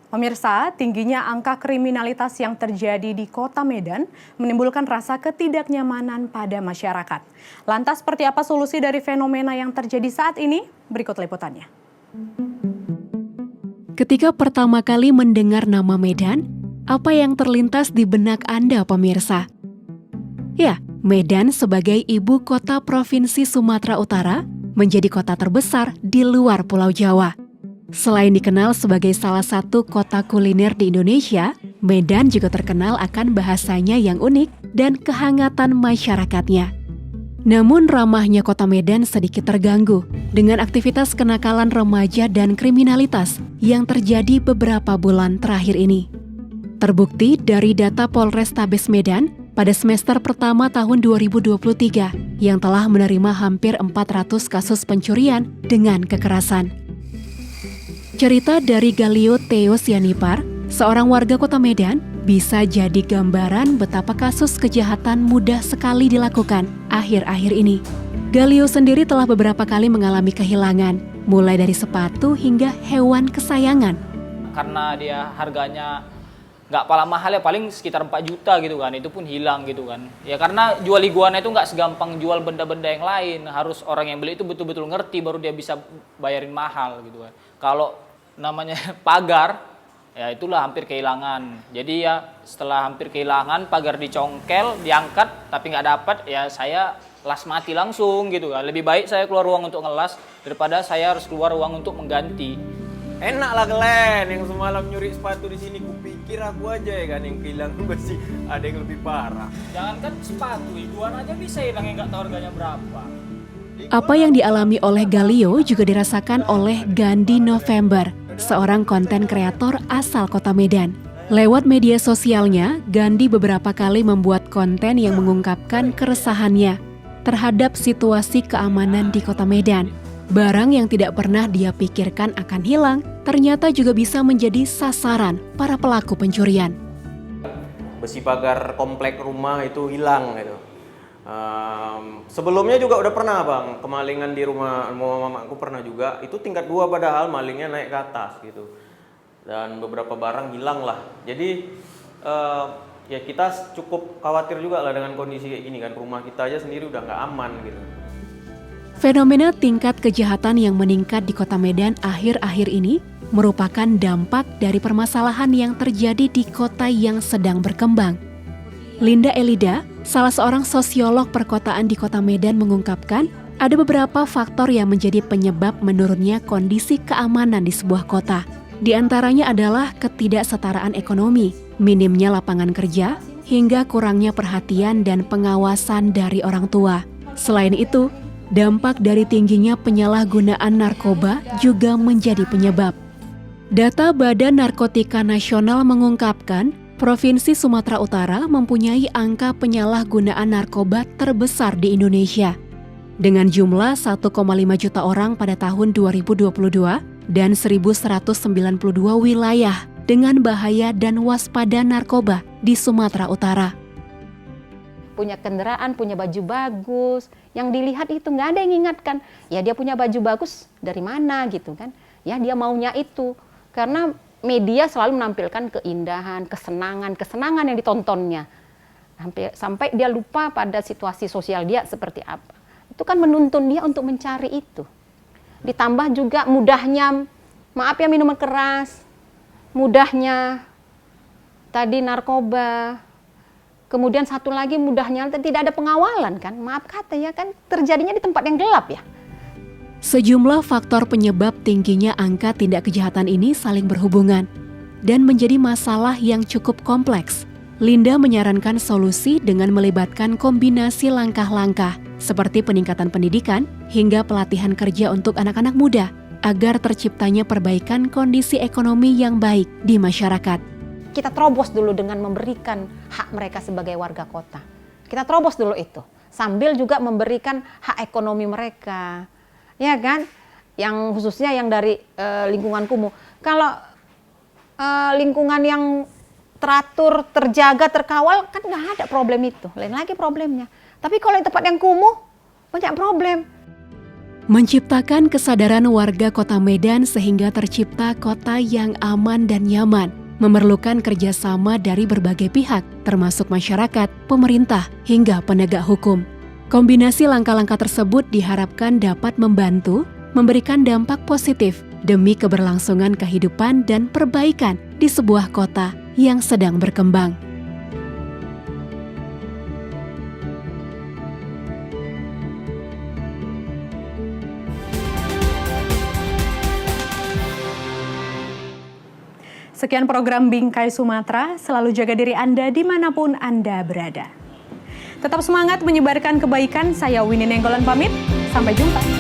Pemirsa, tingginya angka kriminalitas yang terjadi di Kota Medan menimbulkan rasa ketidaknyamanan pada masyarakat. Lantas seperti apa solusi dari fenomena yang terjadi saat ini? Berikut liputannya. Ketika pertama kali mendengar nama Medan, apa yang terlintas di benak Anda, pemirsa? Ya, Medan sebagai ibu kota Provinsi Sumatera Utara menjadi kota terbesar di luar Pulau Jawa. Selain dikenal sebagai salah satu kota kuliner di Indonesia, Medan juga terkenal akan bahasanya yang unik dan kehangatan masyarakatnya. Namun ramahnya kota Medan sedikit terganggu dengan aktivitas kenakalan remaja dan kriminalitas yang terjadi beberapa bulan terakhir ini. Terbukti dari data Polrestabes Medan pada semester pertama tahun 2023 yang telah menerima hampir 400 kasus pencurian dengan kekerasan. Cerita dari Galio Theo Sianipar, seorang warga kota Medan, bisa jadi gambaran betapa kasus kejahatan mudah sekali dilakukan akhir-akhir ini. Galio sendiri telah beberapa kali mengalami kehilangan, mulai dari sepatu hingga hewan kesayangan. Karena dia harganya nggak pala mahal ya, paling sekitar 4 juta gitu kan, itu pun hilang gitu kan. Ya karena jual iguana itu nggak segampang jual benda-benda yang lain, harus orang yang beli itu betul-betul ngerti baru dia bisa bayarin mahal gitu kan. Kalau namanya pagar, ya itulah hampir kehilangan. Jadi ya setelah hampir kehilangan, pagar dicongkel, diangkat tapi nggak dapat, ya saya las mati langsung gitu kan. Lebih baik saya keluar uang untuk ngelas daripada saya harus keluar uang untuk mengganti. Enak lah Glenn, yang semalam nyuri sepatu di sini, kupikir aku aja ya kan yang kehilangan, pasti ada yang lebih parah. Jangankan sepatu, iguana aja bisa hilang yang nggak tahu harganya berapa. Apa yang dialami oleh Galio juga dirasakan oleh Gandhi November, seorang konten kreator asal kota Medan. Lewat media sosialnya, Gandhi beberapa kali membuat konten yang mengungkapkan keresahannya terhadap situasi keamanan di kota Medan. Barang yang tidak pernah dia pikirkan akan hilang, ternyata juga bisa menjadi sasaran para pelaku pencurian. Besi pagar komplek rumah itu hilang gitu. Sebelumnya juga udah pernah bang, kemalingan di rumah mamaku pernah juga, itu tingkat 2 padahal malingnya naik ke atas gitu. Dan beberapa barang hilang lah. Jadi ya kita cukup khawatir juga lah dengan kondisi kayak gini kan, rumah kita aja sendiri udah nggak aman gitu. Fenomena tingkat kejahatan yang meningkat di kota Medan akhir-akhir ini merupakan dampak dari permasalahan yang terjadi di kota yang sedang berkembang. Linda Elida, salah seorang sosiolog perkotaan di kota Medan mengungkapkan, ada beberapa faktor yang menjadi penyebab menurunnya kondisi keamanan di sebuah kota. Di antaranya adalah ketidaksetaraan ekonomi, minimnya lapangan kerja, hingga kurangnya perhatian dan pengawasan dari orang tua. Selain itu, dampak dari tingginya penyalahgunaan narkoba juga menjadi penyebab. Data Badan Narkotika Nasional mengungkapkan, Provinsi Sumatera Utara mempunyai angka penyalahgunaan narkoba terbesar di Indonesia. Dengan jumlah 1,5 juta orang pada tahun 2022 dan 1.192 wilayah dengan bahaya dan waspada narkoba di Sumatera Utara. Punya kendaraan, punya baju bagus, yang dilihat itu nggak ada yang ingatkan, ya dia punya baju bagus dari mana gitu kan, ya dia maunya itu, karena media selalu menampilkan keindahan, kesenangan yang ditontonnya, sampai dia lupa pada situasi sosial dia seperti apa. Itu kan menuntun dia untuk mencari itu. Ditambah juga mudahnya, maaf ya, minuman keras, mudahnya tadi narkoba. Kemudian satu lagi mudahnya tidak ada pengawalan kan, maaf kata ya kan, terjadinya di tempat yang gelap ya. Sejumlah faktor penyebab tingginya angka tindak kejahatan ini saling berhubungan dan menjadi masalah yang cukup kompleks. Linda menyarankan solusi dengan melibatkan kombinasi langkah-langkah seperti peningkatan pendidikan hingga pelatihan kerja untuk anak-anak muda agar terciptanya perbaikan kondisi ekonomi yang baik di masyarakat. Kita terobos dulu dengan memberikan hak mereka sebagai warga kota. Kita terobos dulu itu, sambil juga memberikan hak ekonomi mereka, ya kan? Yang khususnya yang dari lingkungan kumuh. Kalau lingkungan yang teratur, terjaga, terkawal, kan nggak ada problem itu. Lain lagi problemnya. Tapi kalau di tempat yang kumuh, banyak problem. Menciptakan kesadaran warga Kota Medan sehingga tercipta kota yang aman dan nyaman memerlukan kerjasama dari berbagai pihak, termasuk masyarakat, pemerintah, hingga penegak hukum. Kombinasi langkah-langkah tersebut diharapkan dapat membantu memberikan dampak positif demi keberlangsungan kehidupan dan perbaikan di sebuah kota yang sedang berkembang. Sekian program Bingkai Sumatera, selalu jaga diri Anda dimanapun Anda berada. Tetap semangat menyebarkan kebaikan, saya Winnie Nenggolan pamit, sampai jumpa.